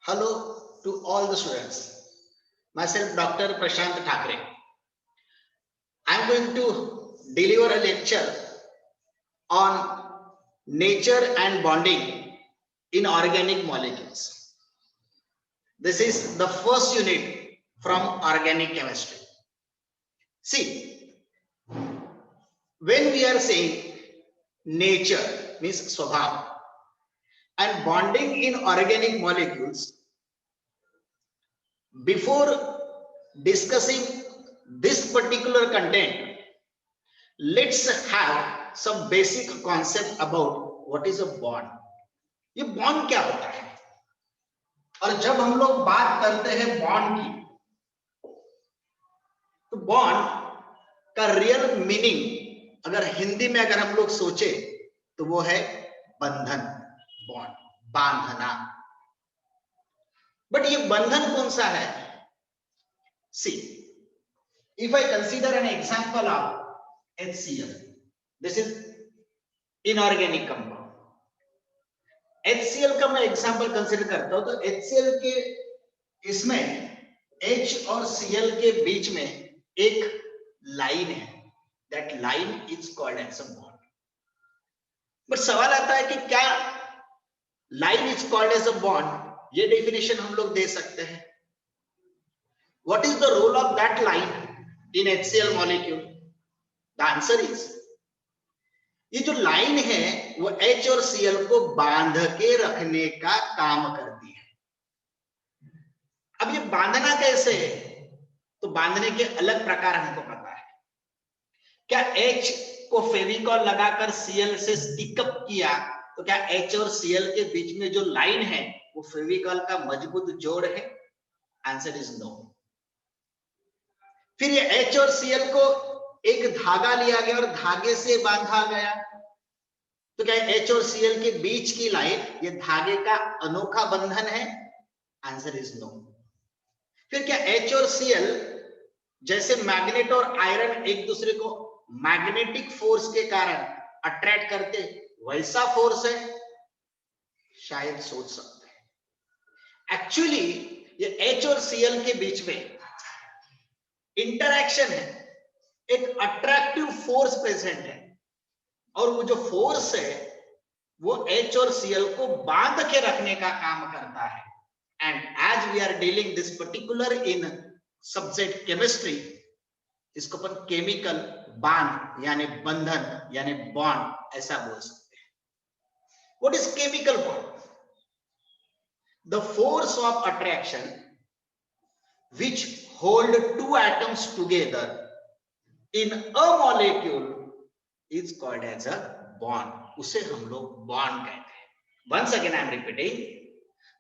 Hello to all the students. Myself, Dr. Prashant Thakre. I am going to deliver a lecture on nature and bonding in organic molecules. This is the first unit from organic chemistry. See, when we are saying nature means swabhav and bonding in organic molecules, before discussing this particular content, let's have some basic concept about what is a bond. ये bond क्या होता है और जब हम लोग बात करते हैं बॉन्ड की, तो बॉन्ड का रियल मीनिंग अगर हिंदी में अगर हम लोग सोचे तो वो है बंधन, बॉन्ड, बांधना। बट ये बंधन कौन सा है? C, if I consider an example of HCl, this is inorganic compound. HCl का मैं एग्जांपल कंसीडर करता हूं तो HCl के इसमें H और Cl के बीच में एक लाइन है, that line is called as a bond. But सवाल आता है कि क्या line is called as a bond, ये डेफिनेशन हम लोग दे सकते हैं? What is the role of that line in HCl molecule? The answer is, ये जो लाइन है वो H और Cl को बांध के रखने का काम करती है। अब ये बांधना कैसे है? तो बांधने के अलग प्रकार हमको पता है। क्या H को फेविकॉल लगाकर Cl से स्टिकअप किया तो क्या H और Cl के बीच में जो लाइन है वो फेविकॉल का मजबूत जोड़ है? Answer is no. फिर ये H और Cl को एक धागा लिया गया और धागे से बांधा गया तो क्या H और Cl के बीच की लाइन ये धागे का अनोखा बंधन है? Answer is no. फिर क्या H और Cl जैसे मैग्नेट और आयरन एक दूसरे को मैग्नेटिक फोर्स के कारण अट्रैक्ट करते, वैसा फोर्स है? शायद सोच सकते हैं। एक्चुअली ये H और Cl के बीच में इंटरैक्शन है, एक अट्रैक्टिव फोर्स प्रेजेंट है और वो जो फोर्स है वो H और Cl को बांध के रखने का काम करता है। And as we are dealing this particular in subject chemistry, इसको अपन केमिकल बांध यानी बंधन यानी बॉन्ड ऐसा बोल सकते हैं। What is chemical bond? The force of attraction which hold two atoms together in a molecule is called as a bond. उसे हम लोग बॉन्ड कहते हैं। Once again I am repeating,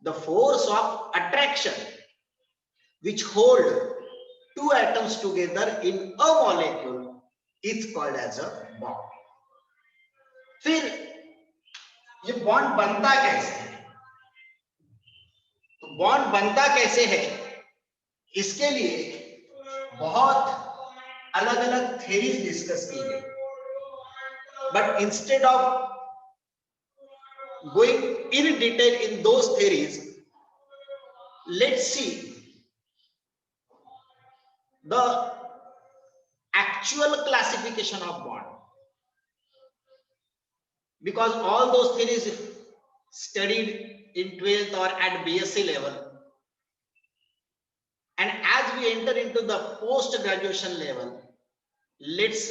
the force of attraction which hold two atoms together in a molecule is called as a bond. फिर ये bond बनता कैसे है? तो बॉन्ड बनता कैसे है, इसके लिए बहुत अलग अलग थ्योरीज डिस्कस की गई। But instead of going in detail in those theories, let's see the actual classification of bond, because all those theories studied in 12th or at BSc level. And as we enter into the post-graduation level, let's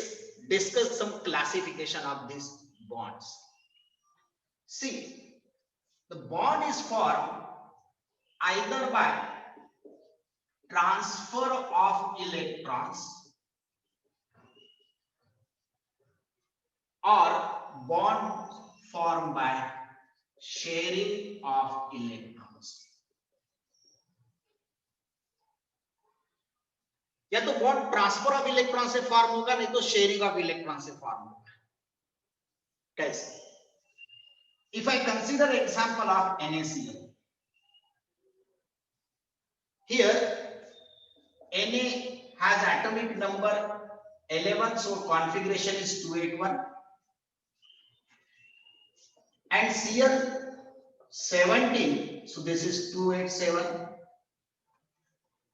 discuss some classification of these bonds. See, the bond is formed either by transfer of electrons or bond formed by sharing of electrons. या तो bond transfer of electron से form होगा, नहीं तो sharing of electron से form होगा। कैसे? If I consider example of NaCl, here Na has atomic number 11, so configuration is 281, and Cl 17, so this is 287.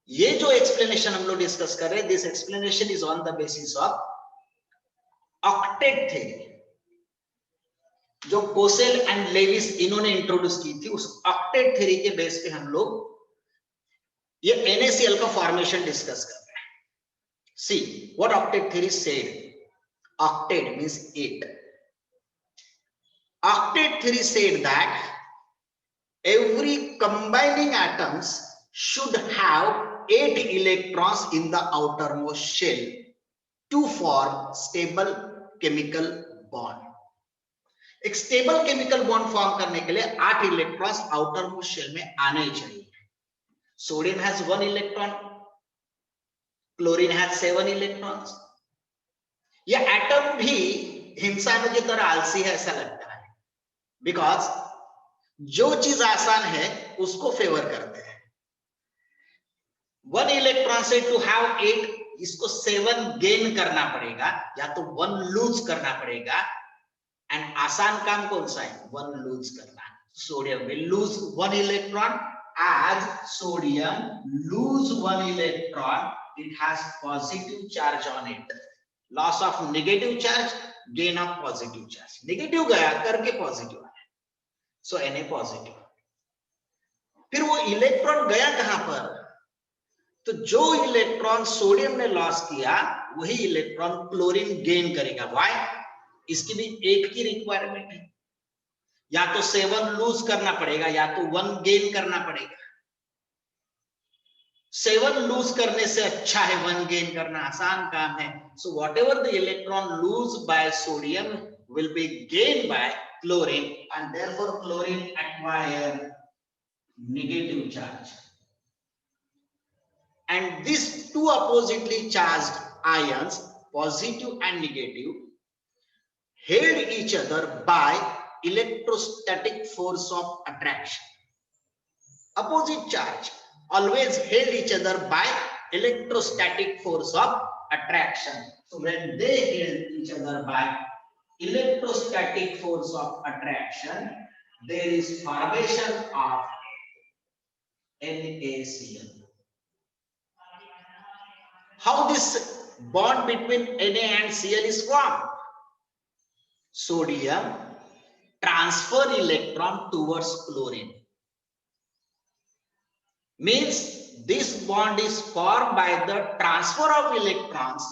ये जो एक्सप्लेनेशन हम लोग डिस्कस कर रहे हैं, this explanation is on the basis of octet theory, जो कोसेल एंड लेविस इन्होंने introduce की थी। उस ऑक्टेट थ्योरी के बेस पे हम लोग ये NaCl का फॉर्मेशन डिस्कस कर रहे हैं। See what octet theory said, octet means 8. Octet theory said that every combining atoms should have 8 electrons in the outermost shell to form stable chemical bond. एक स्टेबल केमिकल बॉन्ड फॉर्म करने के लिए 8 electrons outer most shell में आने ही चाहिए. Sodium has 1 electron, chlorine has 7 electrons. ये atom भी इंसानों की तरह आलसी है ऐसा लगता है, बिकॉज जो चीज आसान है उसको फेवर करते हैं. 1 इलेक्ट्रॉन से टू हैव 8, इसको 7 गेन करना पड़ेगा या तो 1 लूज करना पड़ेगा. एंड आसान काम कौन सा है? 1 लूज करना. Sodium will lose 1 electron. as sodium lose 1 electron, it has positive charge on it. Loss of negative charge, gain of positive charge. Negative गया करके पॉजिटिव आया, सो Na पॉजिटिव. फिर वो इलेक्ट्रॉन गया कहां पर? तो जो इलेक्ट्रॉन सोडियम ने लॉस किया वही इलेक्ट्रॉन क्लोरीन गेन करेगा. व्हाई? इसकी भी 8 की रिक्वायरमेंट है. या तो 7 लूज करना पड़ेगा या तो 1 गेन करना पड़ेगा. 7 लूज करने से अच्छा है 1 गेन करना, आसान काम है. So whatever the electron lose by sodium will be gain by chlorine, and therefore chlorine acquire negative charge. And these two oppositely charged ions, positive and negative, held each other by electrostatic force of attraction. Opposite charge always held each other by electrostatic force of attraction. So when they held each other by electrostatic force of attraction, there is formation of NaCl. How this bond between Na and Cl is formed? Sodium transfer electron towards chlorine. Means this bond is formed by the transfer of electrons,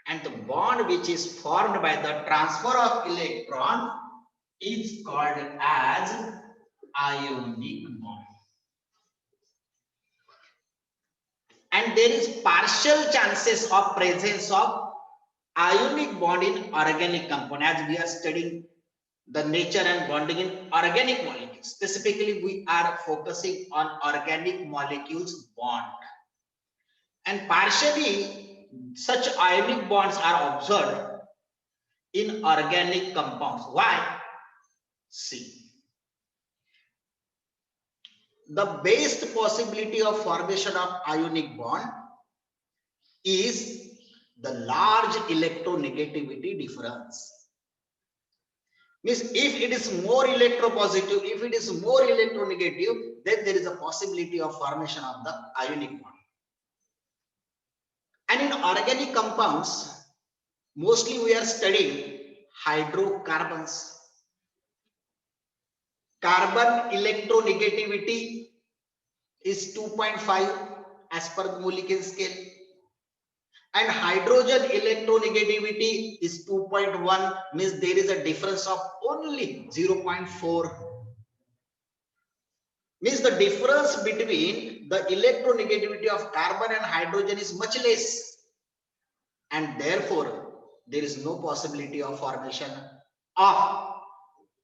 and the bond which is formed by the transfer of electron is called as ionic bond. And there is partial chances of presence of ionic bond in organic compound, as we are studying the nature and bonding in organic molecules. Specifically, we are focusing on organic molecules bond, and partially such ionic bonds are observed in organic compounds. Why? See, the best possibility of formation of ionic bond is the large electronegativity difference. Means if it is more electropositive, if it is more electronegative, then there is a possibility of formation of the ionic bond. And in organic compounds, mostly we are studying hydrocarbons. Carbon electronegativity is 2.5 as per the Mulliken scale, and hydrogen electronegativity is 2.1, means there is a difference of only 0.4. Means the difference between the electronegativity of carbon and hydrogen is much less, and therefore there is no possibility of formation of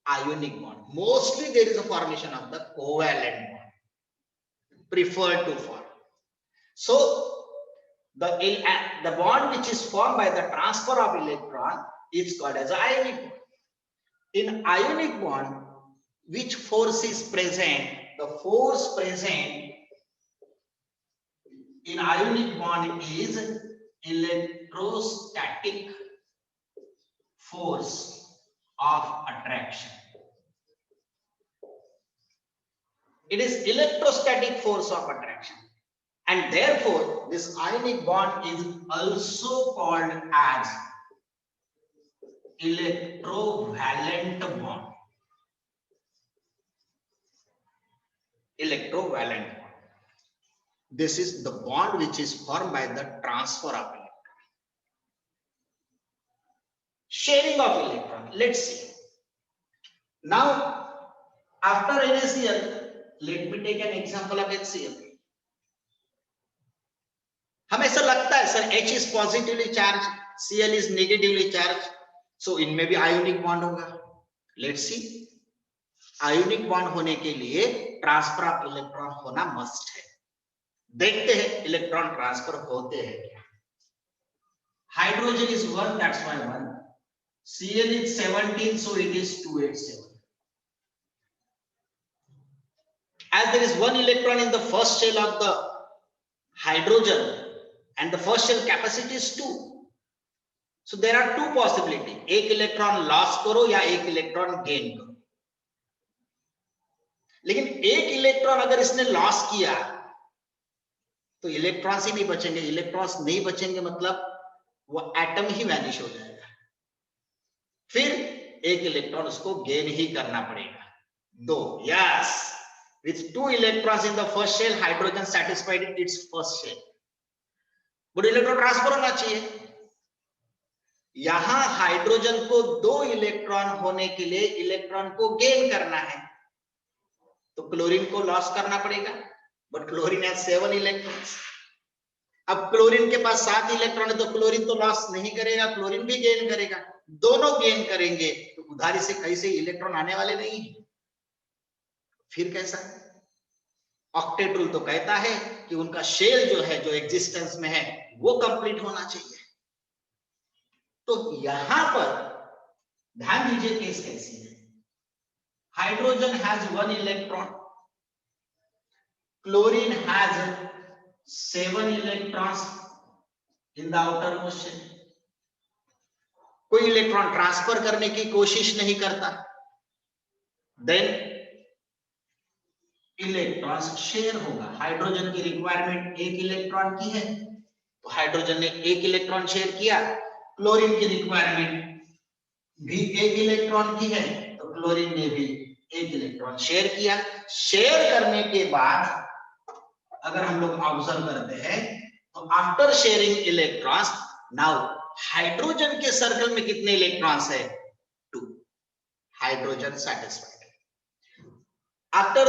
ionic bond. Mostly there is a formation of the covalent bond preferred to form. So the bond which is formed by the transfer of electron is called as ionic bond. In ionic bond, which force is present? The force present in ionic bond is electrostatic force of attraction. It is electrostatic force of attraction, and therefore this ionic bond is also called as electrovalent bond. Electrovalent bond. This is the bond which is formed by the transfer of electron. Sharing of electron. Let's see. Now, after NaCl, let me take an example of HCl. हमें ऐसा लगता है sir H is positively charged, Cl is negatively charged, so इनमें भी ionic bond होगा. Let's see. Ionic bond होने के लिए ट्रांसफर ऑफ इलेक्ट्रॉन होना मस्ट है. देखते हैं इलेक्ट्रॉन ट्रांसफर होते हैं क्या. Hydrogen is 1, that's why 1. Cl is 17, so it is 287. As there is one electron in the first shell of the hydrogen and the first shell capacity is 2. So there are two possibilities. एक electron loss करो या एक electron gain करो. लेकिन एक electron अगर इसने loss किया तो इलेक्ट्रॉन्स ही नहीं बचेंगे. इलेक्ट्रॉन्स नहीं बचेंगे मतलब वो एटम ही वैनिश हो जाएगा. फिर एक इलेक्ट्रॉन उसको गेन ही करना पड़ेगा. दो. Yes, with 2 electrons in the first shell, hydrogen satisfied its first shell. But electron transfer होना चाहिए. यहां हाइड्रोजन को 2 इलेक्ट्रॉन होने के लिए इलेक्ट्रॉन को गेन करना है, तो क्लोरीन को लॉस करना पड़ेगा. But chlorine has 7 electrons. अब क्लोरीन के पास 7 इलेक्ट्रॉन है तो क्लोरीन तो लॉस नहीं करेगा, क्लोरीन भी गेन करेगा. दोनों गेन करेंगे तो उधारी से कहीं से इलेक्ट्रॉन आने वाले नहीं है. फिर कैसा? ऑक्टेट रूल तो कहता है कि उनका शेल जो है, जो एग्जिस्टेंस में है, वो कंप्लीट होना चाहिए. तो यहां पर ध्यान दीजिए केस कैसी है. Hydrogen has 1 electron, chlorine has 7 electrons in the outermost shell. कोई इलेक्ट्रॉन ट्रांसफर करने की कोशिश नहीं करता. देन इलेक्ट्रॉन्स शेयर होगा. हाइड्रोजन की रिक्वायरमेंट 1 इलेक्ट्रॉन की है तो हाइड्रोजन ने 1 इलेक्ट्रॉन शेयर किया. क्लोरीन की रिक्वायरमेंट भी 1 इलेक्ट्रॉन की है तो क्लोरीन ने भी 1 इलेक्ट्रॉन शेयर किया. शेयर करने के बाद अगर हम लोग ऑब्जर्व करते हैं तो after sharing electrons, now hydrogen के सर्कल में कितने इलेक्ट्रॉन्स है? 2. Hydrogen satisfied. After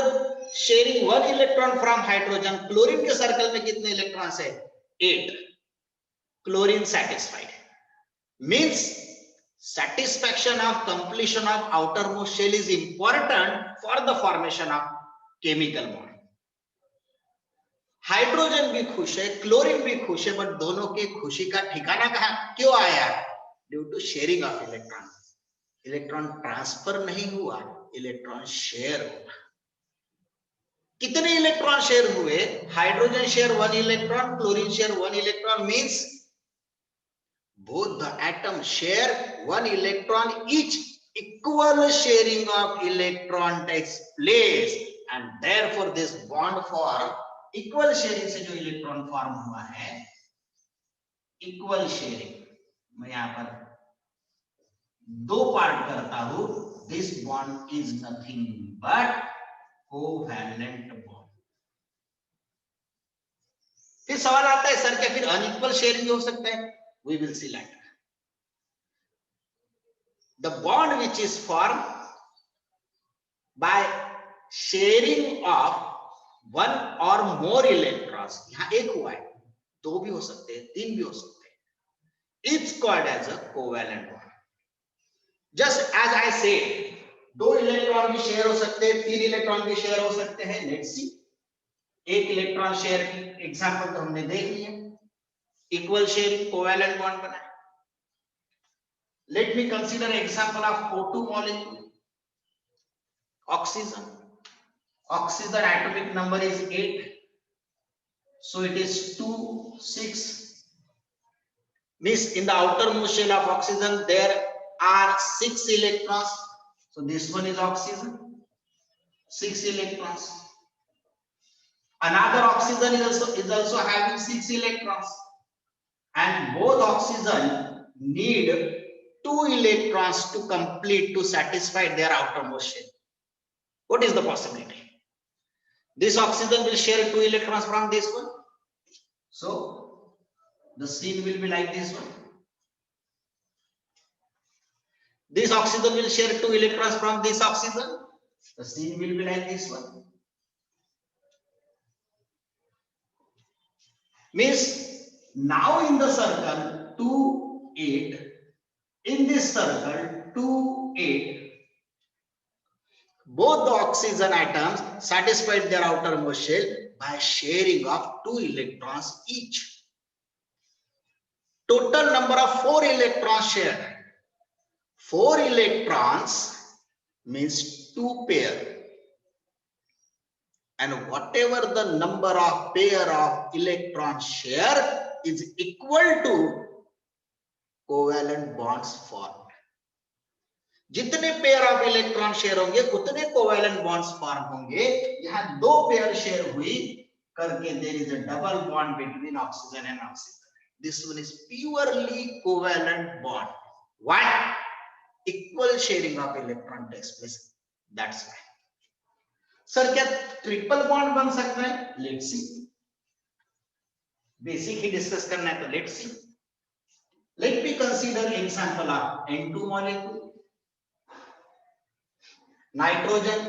sharing 1 electron from hydrogen, chlorine के सर्कल में कितने इलेक्ट्रॉन्स है? 8. Chlorine satisfied. Means satisfaction of completion of outermost shell is important for the formation of chemical bond. Hydrogen भी खुश है, क्लोरीन भी खुश है, बट दोनों के खुशी का ठिकाना कहां क्यों आया? Due to sharing of electron. Electron transfer नहीं हुआ, इलेक्ट्रॉन शेयर हुआ. कितने इलेक्ट्रॉन शेयर हुए? Hydrogen share 1 electron, chlorine share 1 electron. Means both the atoms share 1 electron each. Equal sharing of electron takes place and therefore this bond form, equal sharing से जो electron form हुआ है, equal sharing, मैं यहां पर 2 part करता हूं. This bond is nothing but covalent bond. फिर सवाल आता है सर क्या फिर अनइक्वल शेयरिंग भी हो सकता है? We will see later. The bond which is formed by sharing of 1 or more electrons, यहाँ एक हुआ है, 2 भी हो सकते हैं, 3 भी हो सकते हैं, it's called as a covalent bond. Just as I said, 2 electron भी शेयर हो सकते हैं, 3 इलेक्ट्रॉन भी शेयर हो सकते हैं. Let's see. 1 इलेक्ट्रॉन शेयर की एग्जाम्पल तो हमने देख लिया. इक्वल शेयरिंग, कोवैलेंट बॉन्ड बना. Let me consider example of O2 molecule. Oxygen. Oxygen atomic number is 8, so it is 2 6. means in the outermost shell of oxygen there are 6 electrons, so this one is oxygen, 6 electrons. Another oxygen is also having 6 electrons, and both oxygen need 2 electrons to complete, to satisfy their outermost shell. What is the possibility? This oxygen will share 2 electrons from this one. So the scene will be like this one. This oxygen will share 2 electrons from this oxygen. The scene will be like this one. Means now in the circle 2, 8. In this circle 2, 8. Both the oxygen atoms satisfied their outermost shell by sharing of 2 electrons each. Total number of 4 electrons shared. 4 electrons means 2 pair. And whatever the number of pair of electrons share is equal to covalent bonds formed. जितने pair of electron share होंगे उतने covalent bonds form होंगे. यहां 2 pair share हुई करके there is a double bond between oxygen and oxygen. This one is purely covalent bond. Why? Equal sharing of electron takes place. That's why. Sir क्या triple bond बन सकता है? Let's see. Basic he discuss करना है तो let's see. Let me consider example of N2 molecule. Nitrogen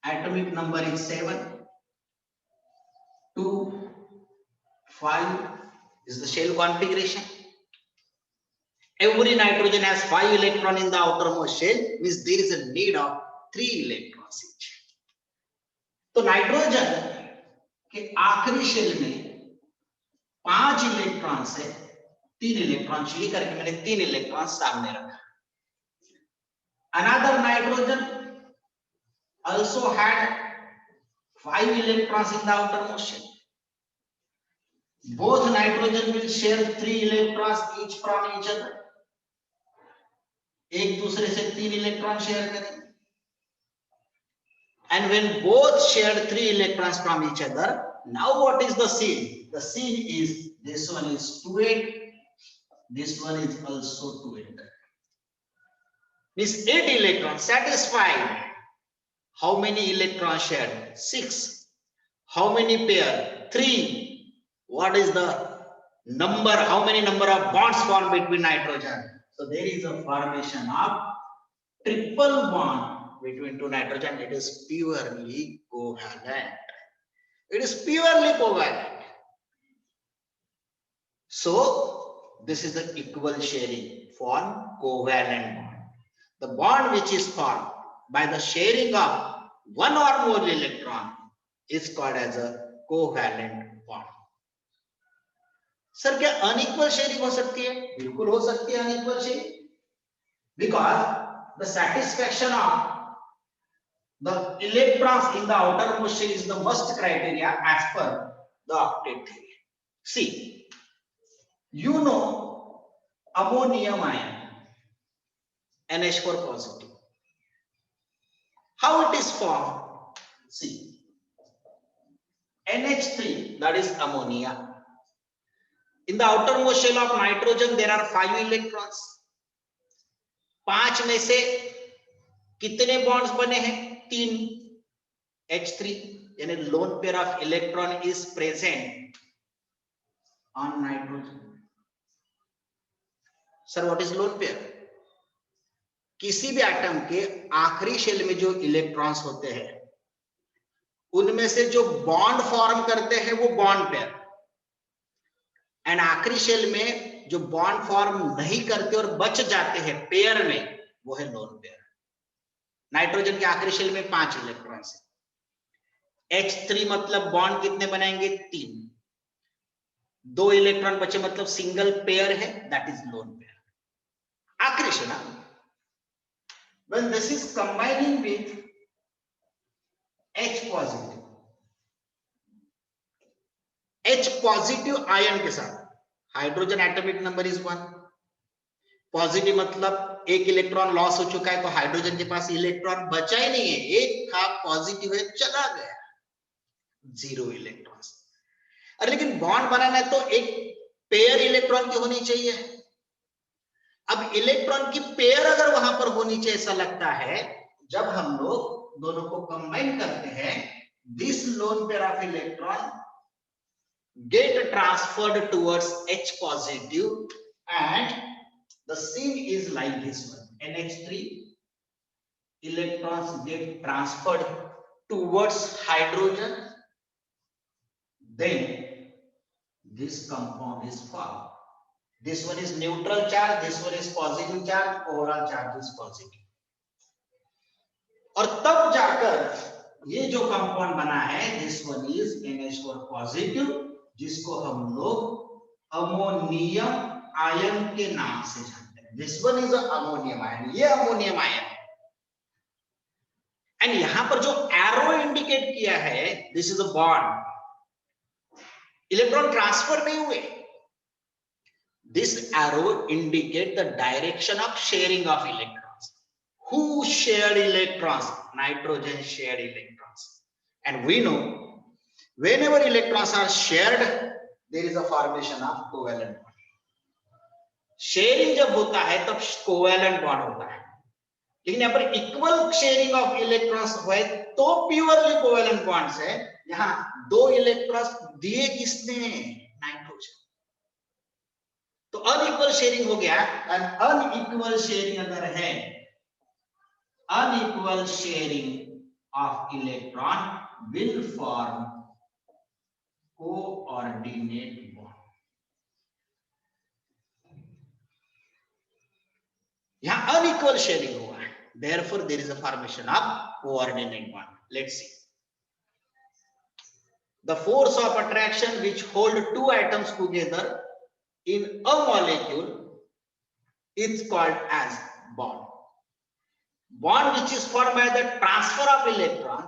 atomic number is 7. 2, 5 is the shell configuration. Every nitrogen has 5 electrons in the outermost shell, means there is a need of 3 electrons each. तो nitrogen के आखिरी shell में 5 electron से 3 electron chilli करके मैंने 3 electron सामने रखा. Another nitrogen also had 5 electrons in the outermost shell. Both nitrogen will share 3 electrons each from each other. एक दूसरे से 3 इलेक्ट्रॉन शेयर करेंगे. And when both shared 3 electrons from each other, now what is the scene? The scene is this one is 2-8, this one is also 2-8. Means 8 electrons satisfied. How many electrons shared? 6. How many pair? 3. What is the number? How many number of bonds formed between nitrogen? So there is a formation of triple bond between 2 nitrogen. It is purely covalent. It is purely covalent. So this is the equal sharing for covalent bond. The bond which is formed by the sharing of 1 or more electron is called as a covalent bond. Sir क्या unequal sharing हो सकती है? बिल्कुल हो सकती है unequal sharing. Because the satisfaction of the electrons in the outermost shell is the must criteria as per the octet theory. See, you know ammonium ion, NH4 positive. How it is formed? See, NH3, that is ammonia. In the outermost shell of nitrogen, there are 5 electrons. 5 में से कितने bonds बने हैं? 3. H3, यानी lone pair of electron is present on nitrogen. Sir, what is lone pair? किसी भी atom के आखिरी शेल में जो इलेक्ट्रॉन्स होते हैं उनमें से जो बॉन्ड फॉर्म करते हैं वो बॉन्ड पेयर, एंड आखिरी शेल में जो बॉन्ड फॉर्म नहीं करते और बच जाते हैं पेयर में, वो है लोन पेयर. नाइट्रोजन के आखिरी शेल में 5 इलेक्ट्रॉन्स है. H3 मतलब बॉन्ड कितने बनाएंगे? 3. 2 इलेक्ट्रॉन बचे मतलब सिंगल पेयर है, दैट इज लोन पेयर. आखिरी shell. When this is combining with H positive, H positive ion के साथ, hydrogen atomic number is 1. Positive मतलब एक इलेक्ट्रॉन लॉस हो चुका है, तो हाइड्रोजन के पास इलेक्ट्रॉन बचा ही नहीं है. एक था पॉजिटिव है, चला गया. 0 इलेक्ट्रॉन्स। अरे लेकिन बॉन्ड बनाना है तो एक पेयर इलेक्ट्रॉन की होनी चाहिए। अब इलेक्ट्रॉन की पेयर अगर वहां पर होनी चाहिए, ऐसा लगता है जब हम लोग दोनों को कंबाइन करते हैं, this lone pair of electron get transferred towards H positive, and the scene is like this one. NH3 electrons get transferred towards hydrogen, then this compound is formed. This one is neutral charge, this one is positive charge, overall charge is positive. और तब जाकर ये जो compound बना है, this one is NH4 positive, जिसको हम लोग अमोनियम आयन के नाम से जानते हैं। This one is ammonium ion, ये अमोनियम आयन है। एंड यहां पर जो एरो इंडिकेट किया है, this is a bond, electron transfer नहीं हुए। This arrow indicate the direction of sharing of electrons. Who shared electrons? Nitrogen shared electrons. And we know whenever electrons are shared, there is a formation of covalent bond. Sharing जब होता है तब covalent bond होता है, लेकिन यहाँ पर equal sharing of electrons हुए तो प्योरली कोवेलेंट बॉन्ड्स है। यहाँ 2 इलेक्ट्रॉन्स दिए किसने? नाइट्रोजन। तो अनइक्वल शेयरिंग हो गया। अनइक्वल शेयरिंग अगर है, unequal sharing of electron will form coordinate bond. यहाँ unequal sharing हुआ है, therefore there is a formation of coordinate bond. Let's see. The force of attraction which hold 2 atoms together in a molecule is called as bond. Bond which is formed by the transfer of electron,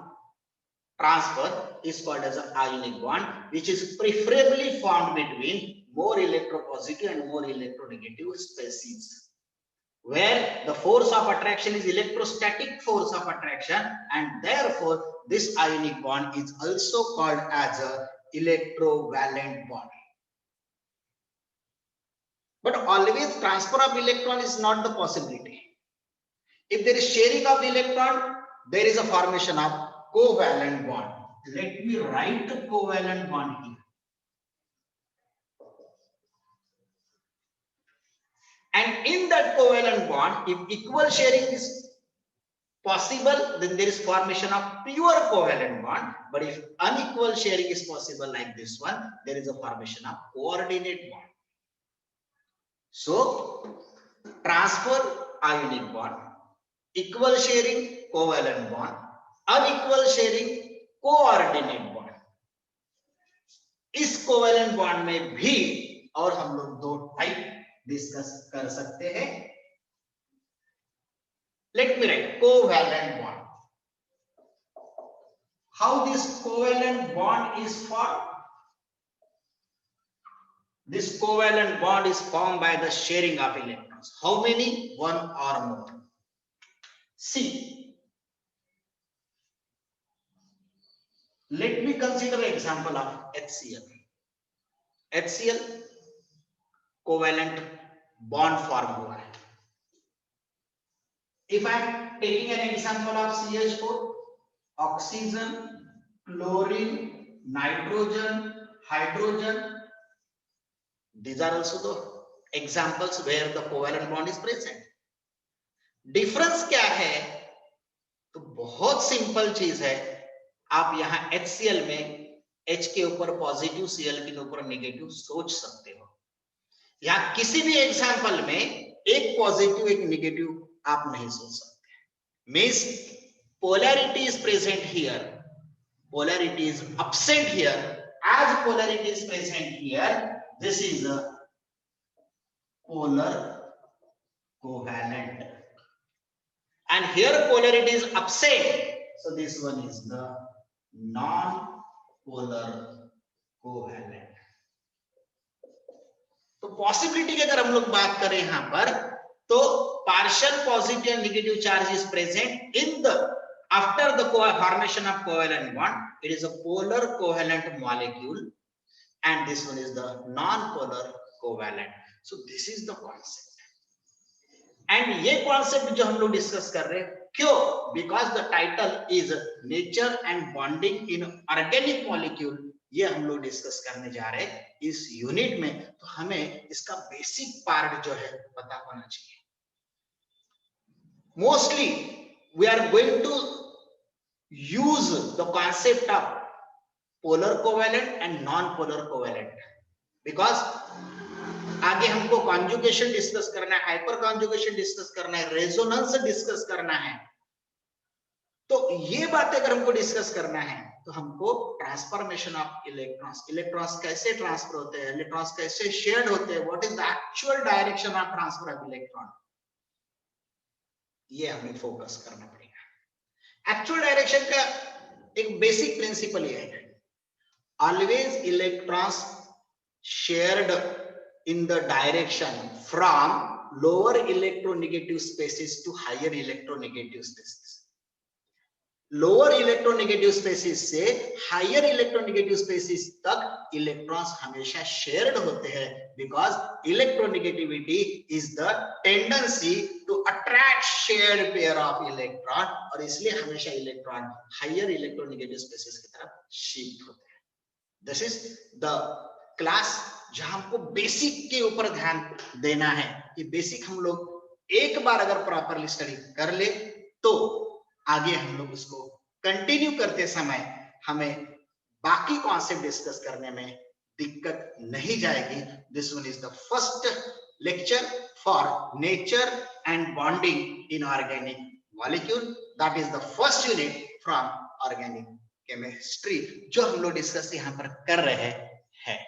transfer is called as an ionic bond, which is preferably formed between more electropositive and more electronegative species, where the force of attraction is electrostatic force of attraction, and therefore this ionic bond is also called as a electrovalent bond. But always transfer of electron is not the possibility. If there is sharing of the electron, there is a formation of covalent bond. Let me write the covalent bond here. And in that covalent bond, if equal sharing is possible, then there is formation of pure covalent bond. But if unequal sharing is possible like this one, there is a formation of coordinate bond. So, transfer ionic bond, equal sharing covalent bond, unequal sharing coordinate bond. इस covalent bond में भी और हम लोग 2 type discuss कर सकते हैं। Let me right covalent bond. How this covalent bond is formed? This covalent bond is formed by the sharing of electrons. How many? 1 or more. See, let me consider an example of HCl. HCl covalent bond form हुआ है. If I am taking an example of CH4, oxygen, chlorine, nitrogen, hydrogen, these are also the examples where the covalent bond is present. Difference क्या है? तो बहुत simple चीज है। आप यहाँ HCl में H के ऊपर पॉजिटिव, Cl के ऊपर नेगेटिव सोच सकते हो। यहाँ किसी भी एग्जांपल में एक पॉजिटिव एक नेगेटिव आप नहीं सोच सकते। Means polarity is present here, polarity is absent here. As polarity is present here, this is a polar covalent. And here polarity is absent, so this one is the non-polar covalent. तो possibility की अगर हम लोग बात करें यहां पर, तो partial positive and negative charge is present in the after the formation of covalent bond, it is a polar covalent molecule, and this one is the non-polar covalent. So this is the concept. And ये concept जो हम लोग discuss कर रहे हैं, क्यों? Because the title is nature and bonding in organic molecule. ये हम लोग डिस्कस करने जा रहे हैं इस यूनिट में, तो हमें इसका बेसिक पार्ट जो है पता होना चाहिए. Mostly we are going to use the concept of polar covalent and non-polar covalent, because आगे हमको कॉन्जुगेशन डिस्कस करना है, हाइपर कॉन्जुगेशन डिस्कस करना है, रेजोनेंस डिस्कस करना है. तो ये बातें अगर हमको डिस्कस करना है तो हमको ट्रांसफॉर्मेशन ऑफ इलेक्ट्रॉन्स, इलेक्ट्रॉन्स कैसे ट्रांसफर होते हैं, इलेक्ट्रॉन्स कैसे शेयर्ड होते हैं, what is the actual direction of transfer of electron, ये हमें फोकस करना पड़ेगा. एक्चुअल डायरेक्शन का एक बेसिक प्रिंसिपल ये है, always electrons shared in the direction from lower electronegative species to higher electronegative species. Lower electronegative species से higher electronegative species तक electrons हमेशा shared होते हैं, because electronegativity is the tendency to attract shared pair of electron, और इसलिए हमेशा electron higher electronegative species की तरफ shift होते हैं. This is the क्लास जहां हमको बेसिक के ऊपर ध्यान देना है. कि बेसिक हम लोग एक बार अगर प्रॉपरली स्टडी कर ले तो आगे हम लोग उसको कंटिन्यू करते समय हमें बाकी कॉन्सेप्ट डिस्कस करने में दिक्कत नहीं जाएगी. This one is the first lecture for nature and bonding in organic molecule. That is the first unit from organic chemistry जो हम लोग डिस्कस यहाँ पर कर रहे हैं.